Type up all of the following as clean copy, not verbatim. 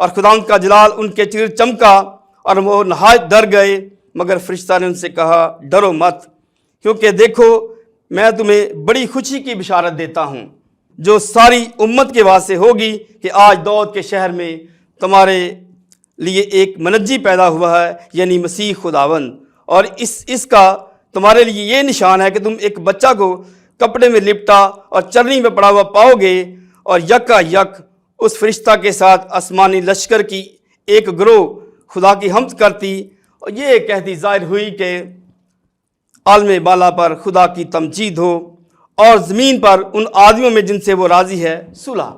اور خداوند کا جلال ان کے چہرے چمکا اور وہ نہایت ڈر گئے، مگر فرشتہ نے ان سے کہا ڈرو مت، کیونکہ دیکھو میں تمہیں بڑی خوشی کی بشارت دیتا ہوں جو ساری امت کے واسطے ہوگی کہ آج داؤد کے شہر میں تمہارے لیے ایک منجی پیدا ہوا ہے، یعنی مسیح خداوند، اور اس کا تمہارے لیے یہ نشان ہے کہ تم ایک بچہ کو کپڑے میں لپٹا اور چرنی میں پڑا ہوا پاؤ گے، اور یکا یک اس فرشتہ کے ساتھ آسمانی لشکر کی ایک گروہ خدا کی حمد کرتی اور یہ کہتی ظاہر ہوئی کہ عالم بالا پر خدا کی تمجید ہو، اور زمین پر ان آدمیوں میں جن سے وہ راضی ہے صلح۔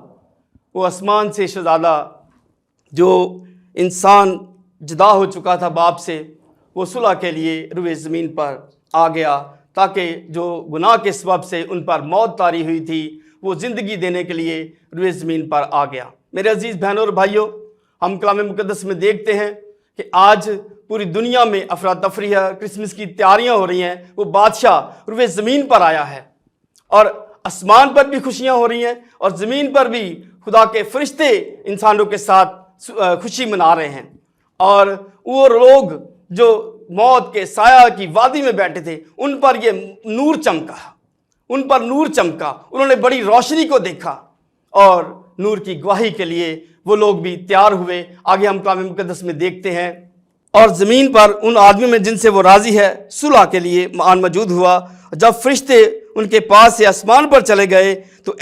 وہ آسمان سے شہزادہ جو انسان جدا ہو چکا تھا باپ سے، وہ صلح کے لیے روئے زمین پر آ گیا، تاکہ جو گناہ کے سبب سے ان پر موت طاری ہوئی تھی وہ زندگی دینے کے لیے روئے زمین پر آ گیا۔ میرے عزیز بہنوں اور بھائیوں، ہم کلام مقدس میں دیکھتے ہیں کہ آج پوری دنیا میں افراتفری ہے، کرسمس کی تیاریاں ہو رہی ہیں، وہ بادشاہ روئے زمین پر آیا ہے، اور آسمان پر بھی خوشیاں ہو رہی ہیں اور زمین پر بھی خدا کے فرشتے انسانوں کے ساتھ خوشی منا رہے ہیں، اور وہ لوگ جو موت کے سایہ کی وادی میں بیٹھے تھے ان پر یہ نور چمکا، ان پر نور چمکا، انہوں نے بڑی روشنی کو دیکھا اور نور کی گواہی کے لیے وہ لوگ بھی تیار ہوئے۔ آگے ہم کلام مقدس میں دیکھتے ہیں اور زمین پر ان آدمیوں میں جن سے وہ راضی ہے صلح کے لیے آن موجود ہوا۔ جب فرشتے ان کے پاس سے آسمان پر چلے گئے تو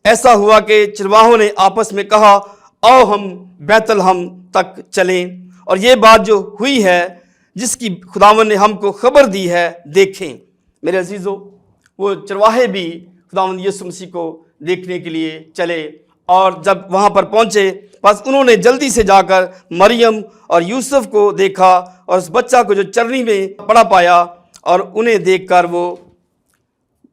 ایسا ہوا کہ چرواہوں نے آپس میں کہا آؤ ہم بیت لحم تک چلیں اور یہ بات جو ہوئی ہے جس کی خداوند نے ہم کو خبر دی ہے دیکھیں۔ میرے عزیزو، وہ چرواہے بھی خداوند یسوع مسیح کو دیکھنے کے لیے چلے، اور جب وہاں پر پہنچے بس انہوں نے جلدی سے جا کر مریم اور یوسف کو دیکھا اور اس بچہ کو جو چرنی میں پڑا پایا، اور انہیں دیکھ کر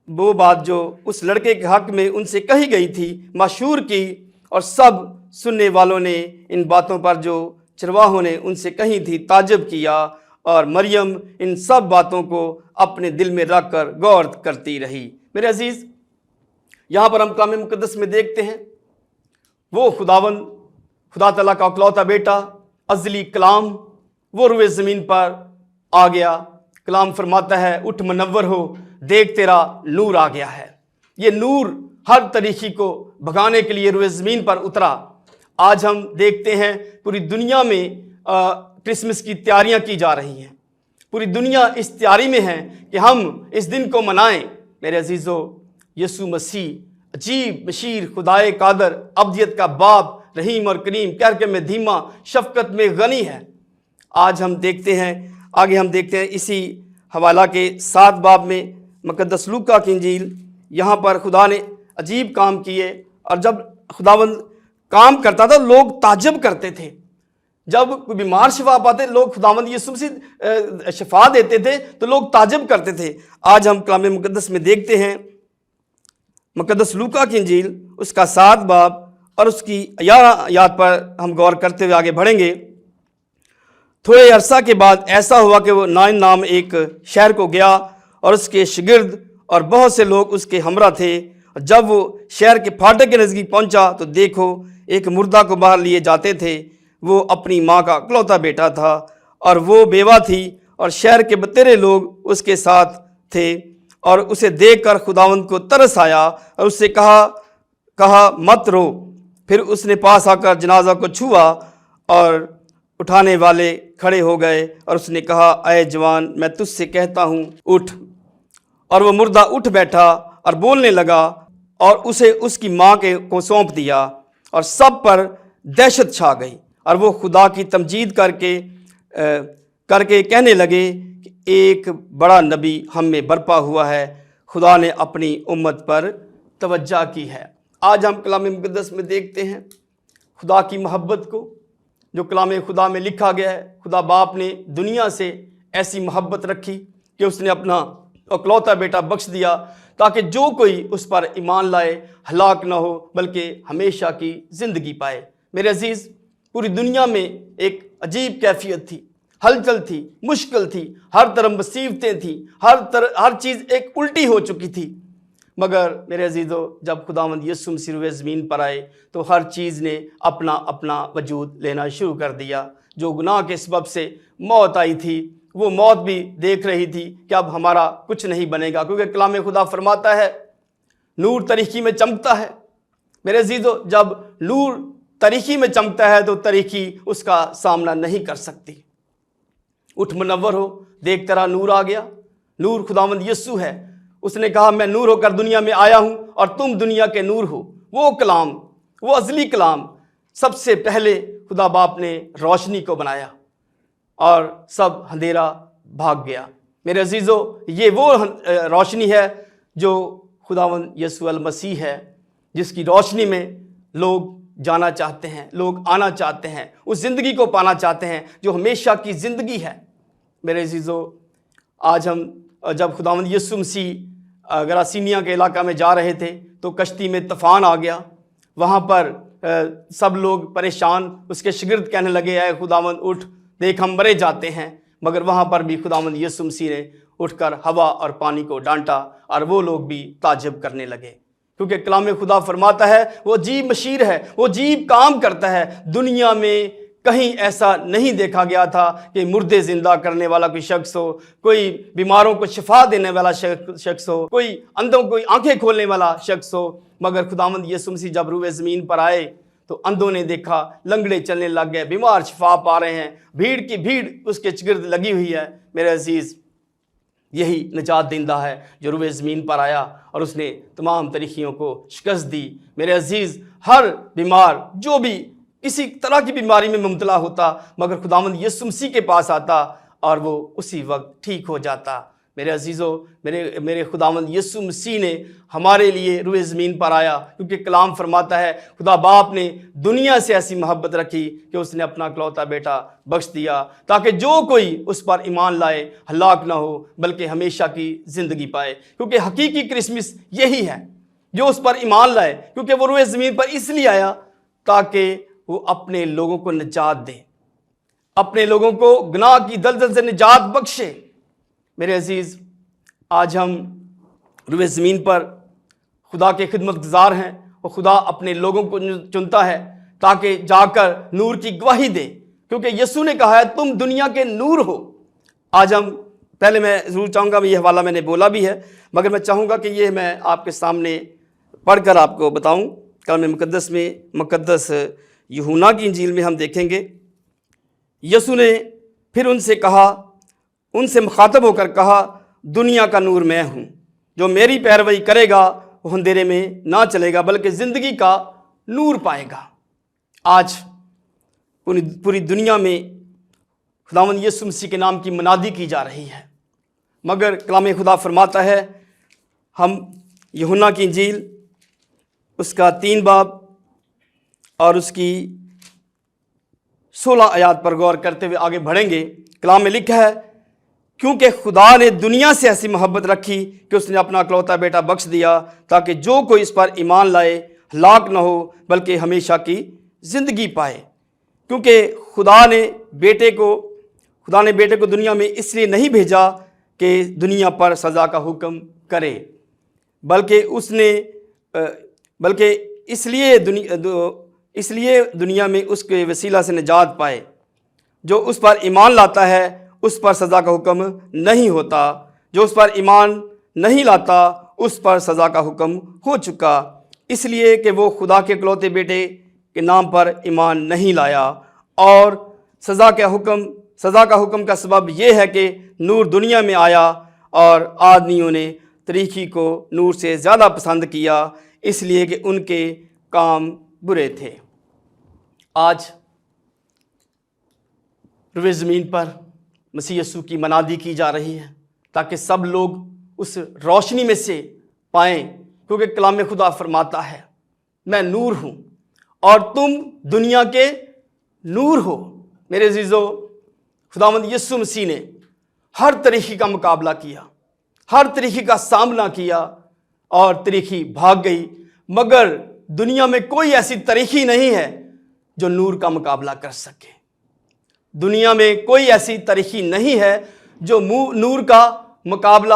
وہ بات جو اس لڑکے کے حق میں ان سے کہی گئی تھی مشہور کی، اور سب سننے والوں نے ان باتوں پر جو چرواہوں نے ان سے کہی تھی تعجب کیا، اور مریم ان سب باتوں کو اپنے دل میں رکھ کر غور کرتی رہی۔ میرے عزیز، یہاں پر ہم کلام مقدس میں دیکھتے ہیں وہ خداوند، خدا تعالیٰ کا اکلوتا بیٹا، ازلی کلام، وہ روئے زمین پر آ گیا۔ کلام فرماتا ہے اٹھ منور ہو، دیکھ تیرا نور آ گیا ہے۔ یہ نور ہر طریقے کو بھگانے کے لیے روئے زمین پر اترا۔ آج ہم دیکھتے ہیں پوری دنیا میں کرسمس کی تیاریاں کی جا رہی ہیں، پوری دنیا اس تیاری میں ہے کہ ہم اس دن کو منائیں۔ میرے عزیزو، یسوع مسیح عجیب مشیر، خدائے قادر، ابدیت کا باپ، رحیم اور کریم، کہہ میں دھیما، شفقت میں غنی ہے۔ آج ہم دیکھتے ہیں، آگے ہم دیکھتے ہیں اسی حوالہ کے 7 باب میں مقدس لوکا کی انجیل، یہاں پر خدا نے عجیب کام کیے، اور جب خداوند کام کرتا تھا لوگ تعجب کرتے تھے۔ جب کوئی بیمار شفا پاتے، لوگ خداوند یسوع مسیح شفا دیتے تھے تو لوگ تعجب کرتے تھے۔ آج ہم کلام مقدس میں دیکھتے ہیں مقدس لوکا کی انجیل اس کا 7 باب اور اس کی 11 آیات پر ہم غور کرتے ہوئے آگے بڑھیں گے۔ تھوڑے عرصہ کے بعد ایسا ہوا کہ وہ نائن نام ایک شہر کو گیا اور اس کے شاگرد اور بہت سے لوگ اس کے ہمراہ تھے۔ جب وہ شہر کے پھاٹک کے نزدیک پہنچا تو دیکھو ایک مردہ کو باہر لیے جاتے تھے، وہ اپنی ماں کا اکلوتا بیٹا تھا اور وہ بیوہ تھی، اور شہر کے بتیرے لوگ اس کے ساتھ تھے، اور اسے دیکھ کر خداوند کو ترس آیا اور اس سے کہا مت رو۔ پھر اس نے پاس آ کر جنازہ کو چھوا اور اٹھانے والے کھڑے ہو گئے، اور اس نے کہا اے جوان، میں تجھ سے کہتا ہوں اٹھ۔ اور وہ مردہ اٹھ بیٹھا اور بولنے لگا، اور اسے اس کی ماں کو سونپ دیا، اور سب پر دہشت چھا گئی، اور وہ خدا کی تمجید کر کے کہنے لگے کہ ایک بڑا نبی ہم میں برپا ہوا ہے، خدا نے اپنی امت پر توجہ کی ہے۔ آج ہم کلام مقدس میں دیکھتے ہیں خدا کی محبت کو، جو کلام خدا میں لکھا گیا ہے۔ خدا باپ نے دنیا سے ایسی محبت رکھی کہ اس نے اپنا اکلوتا بیٹا بخش دیا تاکہ جو کوئی اس پر ایمان لائے ہلاک نہ ہو بلکہ ہمیشہ کی زندگی پائے۔ میرے عزیز، پوری دنیا میں ایک عجیب کیفیت تھی، ہلچل تھی، مشکل تھی، ہر طرف مصیبتیں تھیں، ہر چیز ایک الٹی ہو چکی تھی۔ مگر میرے عزیزو جب خداوند یسوع مسیح روئے زمین پر آئے تو ہر چیز نے اپنا اپنا وجود لینا شروع کر دیا۔ جو گناہ کے سبب سے موت آئی تھی وہ موت بھی دیکھ رہی تھی کہ اب ہمارا کچھ نہیں بنے گا، کیونکہ کلام خدا فرماتا ہے نور تاریکی میں چمکتا ہے۔ میرے عزیزو جب نور تاریکی میں چمکتا ہے تو تاریکی اس کا سامنا نہیں کر سکتی۔ اٹھ منور ہو، دیکھ تیرا نور آ گیا۔ نور خداوند یسوع ہے۔ اس نے کہا میں نور ہو کر دنیا میں آیا ہوں اور تم دنیا کے نور ہو۔ وہ کلام، وہ ازلی کلام، سب سے پہلے خدا باپ نے روشنی کو بنایا اور سب اندھیرا بھاگ گیا۔ میرے عزیزو یہ وہ روشنی ہے جو خداوند یسوع المسیح ہے، جس کی روشنی میں لوگ جانا چاہتے ہیں، لوگ آنا چاہتے ہیں، اس زندگی کو پانا چاہتے ہیں جو ہمیشہ کی زندگی ہے۔ میرے عزیزو آج ہم جب خداوند یسوع مسیح گراسینیا کے علاقہ میں جا رہے تھے تو کشتی میں طوفان آ گیا۔ وہاں پر سب لوگ پریشان، اس کے شاگرد کہنے لگے اے خداوند اٹھ، دیکھ ہم مرے جاتے ہیں۔ مگر وہاں پر بھی خداوند یسوع مسیح نے اٹھ کر ہوا اور پانی کو ڈانٹا اور وہ لوگ بھی تعجب کرنے لگے، کیونکہ کلام خدا فرماتا ہے وہ عجیب مشیر ہے، وہ عجیب کام کرتا ہے۔ دنیا میں کہیں ایسا نہیں دیکھا گیا تھا کہ مردے زندہ کرنے والا کوئی شخص ہو، کوئی بیماروں کو شفا دینے والا شخص ہو، کوئی اندھوں کو آنکھیں کھولنے والا شخص ہو۔ مگر خداوند یسوع مسیح جب روئے زمین پر آئے تو اندھوں نے دیکھا، لنگڑے چلنے لگ گئے، بیمار شفا پا رہے ہیں، بھیڑ کی بھیڑ اس کے چگرد لگی ہوئی ہے۔ میرے عزیز یہی نجات دہندہ ہے جو روئے زمین پر آیا اور اس نے تمام تاریکیوں کو شکست دی۔ میرے عزیز ہر بیمار جو بھی کسی طرح کی بیماری میں مبتلا ہوتا مگر خداوند یسوع مسیح کے پاس آتا اور وہ اسی وقت ٹھیک ہو جاتا۔ میرے عزیزو میرے خداوند یسوع مسیح نے ہمارے لیے روئے زمین پر آیا، کیونکہ کلام فرماتا ہے خدا باپ نے دنیا سے ایسی محبت رکھی کہ اس نے اپنا اکلوتا بیٹا بخش دیا تاکہ جو کوئی اس پر ایمان لائے ہلاک نہ ہو بلکہ ہمیشہ کی زندگی پائے۔ کیونکہ حقیقی کرسمس یہی ہے، جو اس پر ایمان لائے، کیونکہ وہ روئے زمین پر اس لیے آیا تاکہ وہ اپنے لوگوں کو نجات دے، اپنے لوگوں کو گناہ کی دلدل سے نجات بخشے۔ میرے عزیز آج ہم روئے زمین پر خدا کے خدمت گزار ہیں اور خدا اپنے لوگوں کو چنتا ہے تاکہ جا کر نور کی گواہی دے، کیونکہ یسوع نے کہا ہے تم دنیا کے نور ہو۔ آج ہم پہلے میں ضرور چاہوں گا، یہ حوالہ میں نے بولا بھی ہے مگر میں چاہوں گا کہ یہ میں آپ کے سامنے پڑھ کر آپ کو بتاؤں۔ کلام مقدس میں مقدس یوحنا کی انجیل میں ہم دیکھیں گے یسوع نے پھر ان سے کہا، ان سے مخاطب ہو کر کہا دنیا کا نور میں ہوں، جو میری پیروی کرے گا وہ اندھیرے میں نہ چلے گا بلکہ زندگی کا نور پائے گا۔ آج پوری دنیا میں خداوند یسوع مسیح کے نام کی منادی کی جا رہی ہے، مگر کلام خدا فرماتا ہے، ہم یوحنا کی انجیل اس کا 3 باب اور اس کی 16 آیات پر غور کرتے ہوئے آگے بڑھیں گے۔ کلام میں لکھا ہے کیونکہ خدا نے دنیا سے ایسی محبت رکھی کہ اس نے اپنا اکلوتا بیٹا بخش دیا تاکہ جو کوئی اس پر ایمان لائے ہلاک نہ ہو بلکہ ہمیشہ کی زندگی پائے۔ کیونکہ خدا نے بیٹے کو دنیا میں اس لیے نہیں بھیجا کہ دنیا پر سزا کا حکم کرے، بلکہ اس لیے دنیا میں اس کے وسیلہ سے نجات پائے۔ جو اس پر ایمان لاتا ہے اس پر سزا کا حکم نہیں ہوتا، جو اس پر ایمان نہیں لاتا اس پر سزا کا حکم ہو چکا، اس لیے کہ وہ خدا کے اکلوتے بیٹے کے نام پر ایمان نہیں لایا۔ اور سزا کا حکم کا سبب یہ ہے کہ نور دنیا میں آیا اور آدمیوں نے تاریکی کو نور سے زیادہ پسند کیا، اس لیے کہ ان کے کام برے تھے۔ آج روئے زمین پر مسیح یسوع کی منادی کی جا رہی ہے تاکہ سب لوگ اس روشنی میں سے پائیں، کیونکہ کلام خدا فرماتا ہے میں نور ہوں اور تم دنیا کے نور ہو۔ میرے عزیزو خداوند یسوع مسیح نے ہر طریقے کا مقابلہ کیا، ہر طریقے کا سامنا کیا اور طریقی بھاگ گئی، مگر دنیا میں کوئی ایسی طریقی نہیں ہے جو نور کا مقابلہ کر سکے۔ دنیا میں کوئی ایسی طریقی نہیں ہے جو نور کا مقابلہ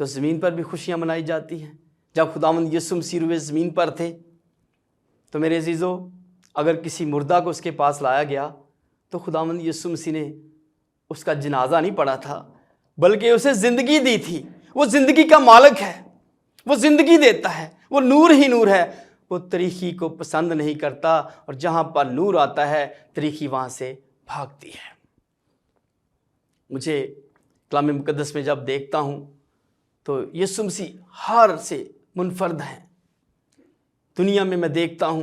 تو زمین پر بھی خوشیاں منائی جاتی ہیں۔ جب خداوند یسوع مسیح روئے زمین پر تھے تو میرے عزیزو، اگر کسی مردہ کو اس کے پاس لایا گیا تو خداوند یسوع مسیح نے اس کا جنازہ نہیں پڑھا تھا، بلکہ اسے زندگی دی تھی۔ وہ زندگی کا مالک ہے، وہ زندگی دیتا ہے، وہ نور ہی نور ہے۔ وہ تاریکی کو پسند نہیں کرتا، اور جہاں پر نور آتا ہے تاریکی وہاں سے بھاگتی ہے۔ مجھے کلام مقدس میں جب دیکھتا ہوں تو یسوع مسیح ہر سے منفرد ہیں۔ دنیا میں دیکھتا ہوں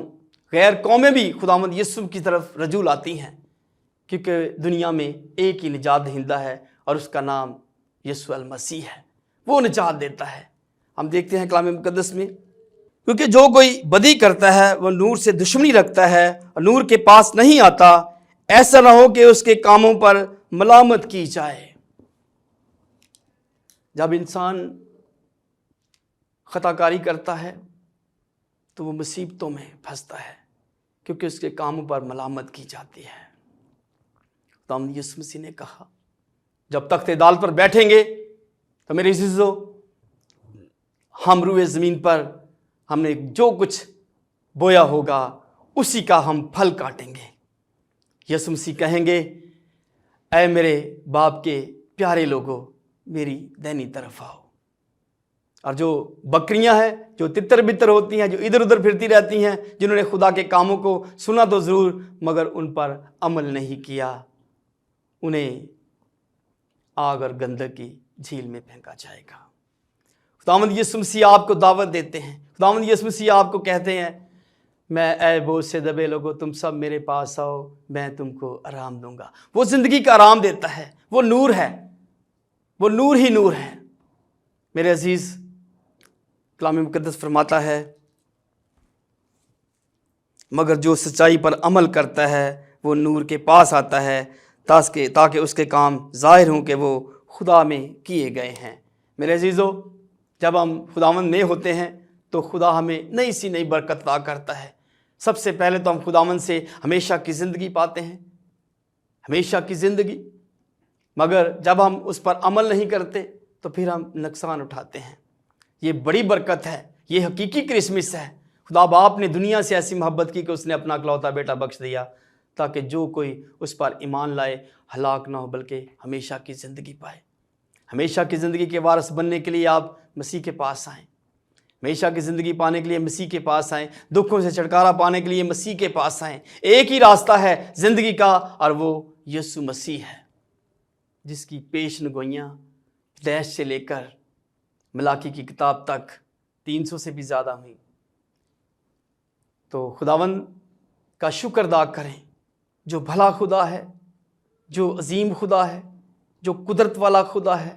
غیر قومیں بھی خداوند یسوع کی طرف رجوع لاتی ہیں، کیونکہ دنیا میں ایک ہی نجات دہندہ ہے، اور اس کا نام یسوع المسیح ہے۔ وہ نجات دیتا ہے۔ ہم دیکھتے ہیں کلام مقدس میں، کیونکہ جو کوئی بدی کرتا ہے وہ نور سے دشمنی رکھتا ہے اور نور کے پاس نہیں آتا، ایسا نہ ہو کہ اس کے کاموں پر ملامت کی جائے۔ جب انسان خطا کاری کرتا ہے تو وہ مصیبتوں میں پھنستا ہے، کیونکہ اس کے کاموں پر ملامت کی جاتی ہے۔ خداوند یسوع مسیح نے کہا جب تخت عدالت پر بیٹھیں گے تو میرے عزیزو، ہم روئے زمین پر ہم نے جو کچھ بویا ہوگا اسی کا ہم پھل کاٹیں گے۔ یسوع مسیح کہیں گے، اے میرے باپ کے پیارے لوگو، میری دائنی طرف آؤ۔ اور جو بکریاں ہیں جو تتر بتر ہوتی ہیں، جو ادھر ادھر پھرتی رہتی ہیں، جنہوں نے خدا کے کاموں کو سنا تو ضرور مگر ان پر عمل نہیں کیا، انہیں آگ اور گندک کی جھیل میں پھینکا جائے گا۔ خداوند یسوع مسیح آپ کو دعوت دیتے ہیں۔ خداوند یسوع مسیح آپ کو کہتے ہیں، میں اے بوجھ سے دبے لوگو تم سب میرے پاس آؤ، میں تم کو آرام دوں گا۔ وہ زندگی کا آرام دیتا ہے، وہ نور ہے، وہ نور ہی نور ہے۔ میرے عزیز، کلام مقدس فرماتا ہے، مگر جو سچائی پر عمل کرتا ہے وہ نور کے پاس آتا ہے تاکہ اس کے کام ظاہر ہوں کہ وہ خدا میں کیے گئے ہیں۔ میرے عزیزو، جب ہم خداوند میں ہوتے ہیں تو خدا ہمیں نئی سی نئی برکت عطا کرتا ہے۔ سب سے پہلے تو ہم خداوند سے ہمیشہ کی زندگی پاتے ہیں، ہمیشہ کی زندگی، مگر جب ہم اس پر عمل نہیں کرتے تو پھر ہم نقصان اٹھاتے ہیں۔ یہ بڑی برکت ہے، یہ حقیقی کرسمس ہے۔ خدا باپ نے دنیا سے ایسی محبت کی کہ اس نے اپنا اکلوتا بیٹا بخش دیا، تاکہ جو کوئی اس پر ایمان لائے ہلاک نہ ہو بلکہ ہمیشہ کی زندگی پائے۔ ہمیشہ کی زندگی کے وارث بننے کے لیے آپ مسیح کے پاس آئیں، ہمیشہ کی زندگی پانے کے لیے مسیح کے پاس آئیں، دکھوں سے چھٹکارا پانے کے لیے مسیح کے پاس آئیں۔ ایک ہی راستہ ہے زندگی کا، اور وہ یسوع مسیح ہے، جس کی پیشن گوئیاں پیدائش سے لے کر ملاکی کی کتاب تک 300 سے بھی زیادہ ہوئیں۔ تو خداوند کا شکر ادا کریں، جو بھلا خدا ہے، جو عظیم خدا ہے، جو قدرت والا خدا ہے،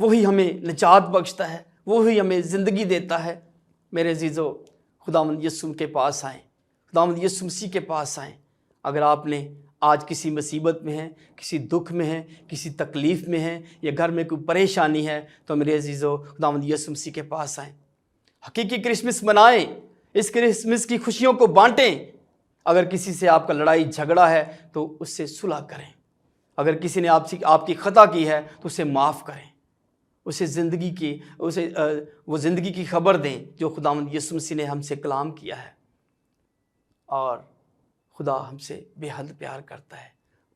وہی ہمیں نجات بخشتا ہے، وہی ہمیں زندگی دیتا ہے۔ میرے عزیزو، خداوند یسوع کے پاس آئیں، خداوند یسوع مسیح کے پاس آئیں۔ اگر آپ نے آج کسی مصیبت میں ہیں، کسی دکھ میں ہیں، کسی تکلیف میں ہیں، یا گھر میں کوئی پریشانی ہے، تو میرے عزیزو خداوند یسوع مسیح کے پاس آئیں۔ حقیقی کرسمس منائیں، اس کرسمس کی خوشیوں کو بانٹیں۔ اگر کسی سے آپ کا لڑائی جھگڑا ہے تو اس سے صلح کریں۔ اگر کسی نے آپ کی خطا کی ہے تو اسے معاف کریں، وہ زندگی کی خبر دیں جو خداوند یسوع مسیح نے ہم سے کلام کیا ہے۔ اور خدا ہم سے بے حد پیار کرتا ہے،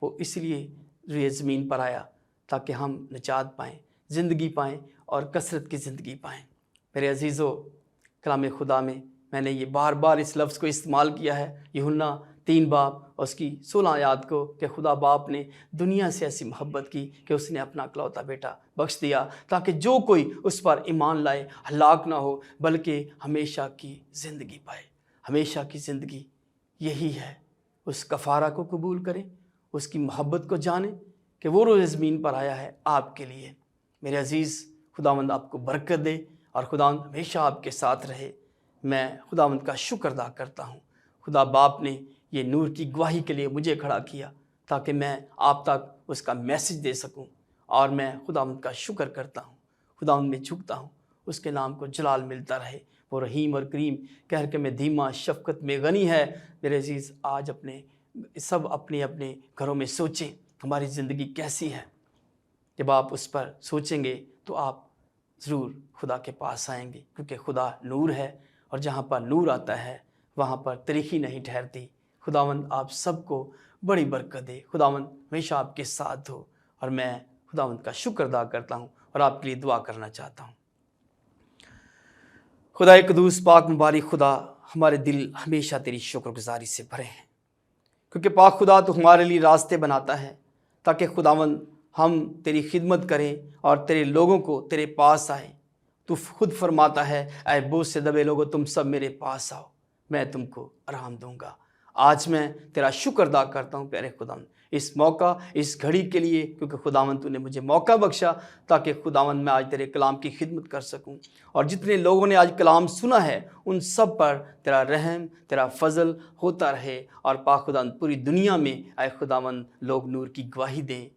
وہ اس لیے روئے زمین پر آیا تاکہ ہم نجات پائیں، زندگی پائیں اور کثرت کی زندگی پائیں۔ میرے عزیزو، کلام خدا میں نے یہ بار بار اس لفظ کو استعمال کیا ہے، یوحنا 3 باب اور اس کی 16 آیات کو، کہ خدا باپ نے دنیا سے ایسی محبت کی کہ اس نے اپنا اکلوتا بیٹا بخش دیا، تاکہ جو کوئی اس پر ایمان لائے ہلاک نہ ہو بلکہ ہمیشہ کی زندگی پائے۔ ہمیشہ کی زندگی یہی ہے۔ اس کفارہ کو قبول کریں، اس کی محبت کو جانیں کہ وہ روئے زمین پر آیا ہے آپ کے لیے۔ میرے عزیز، خداوند آپ کو برکت دے اور خداوند ہمیشہ آپ کے ساتھ رہے۔ میں خداوند کا شکر ادا کرتا ہوں، خدا باپ نے یہ نور کی گواہی کے لیے مجھے کھڑا کیا تاکہ میں آپ تک اس کا میسج دے سکوں، اور میں خداوند کا شکر کرتا ہوں، خداوند میں جھکتا ہوں، اس کے نام کو جلال ملتا رہے۔ وہ رحیم اور کریم کہہ کے میں دھیما شفقت میں غنی ہے۔ میرے عزیز، آج سب اپنے اپنے گھروں میں سوچیں ہماری زندگی کیسی ہے۔ جب آپ اس پر سوچیں گے تو آپ ضرور خدا کے پاس آئیں گے، کیونکہ خدا نور ہے، اور جہاں پر نور آتا ہے وہاں پر تاریکی نہیں ٹھہرتی۔ خداوند آپ سب کو بڑی برکت دے، خداوند ہمیشہ آپ کے ساتھ ہو، اور میں خداوند کا شکر ادا کرتا ہوں اور آپ کے لیے دعا کرنا چاہتا ہوں۔ خدا قدوس پاک مبارک خدا، ہمارے دل ہمیشہ تیری شکر گزاری سے بھرے ہیں، کیونکہ پاک خدا تو ہمارے لیے راستے بناتا ہے تاکہ خداوند ہم تیری خدمت کریں اور تیرے لوگوں کو تیرے پاس آئیں۔ تو خود فرماتا ہے، اے بوجھ سے دبے لوگو تم سب میرے پاس آؤ، میں تم کو آرام دوں گا۔ آج میں تیرا شکر ادا کرتا ہوں پیارے خداوند، اس موقع، اس گھڑی کے لیے، کیونکہ خداوند تو نے مجھے موقع بخشا تاکہ خداوند میں آج تیرے کلام کی خدمت کر سکوں، اور جتنے لوگوں نے آج کلام سنا ہے ان سب پر تیرا رحم، تیرا فضل ہوتا رہے، اور پاک خداوند پوری دنیا میں اے خداوند لوگ نور کی گواہی دیں۔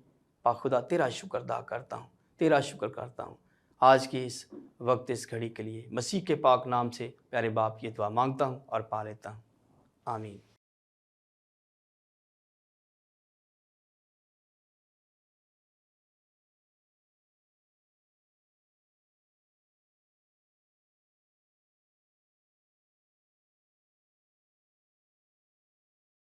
پاک خدا تیرا شکر ادا کرتا ہوں، تیرا شکر کرتا ہوں آج کے اس وقت، اس گھڑی کے لیے۔ مسیح کے پاک نام سے پیارے باپ یہ دعا مانگتا ہوں اور پا لیتا ہوں، آمین۔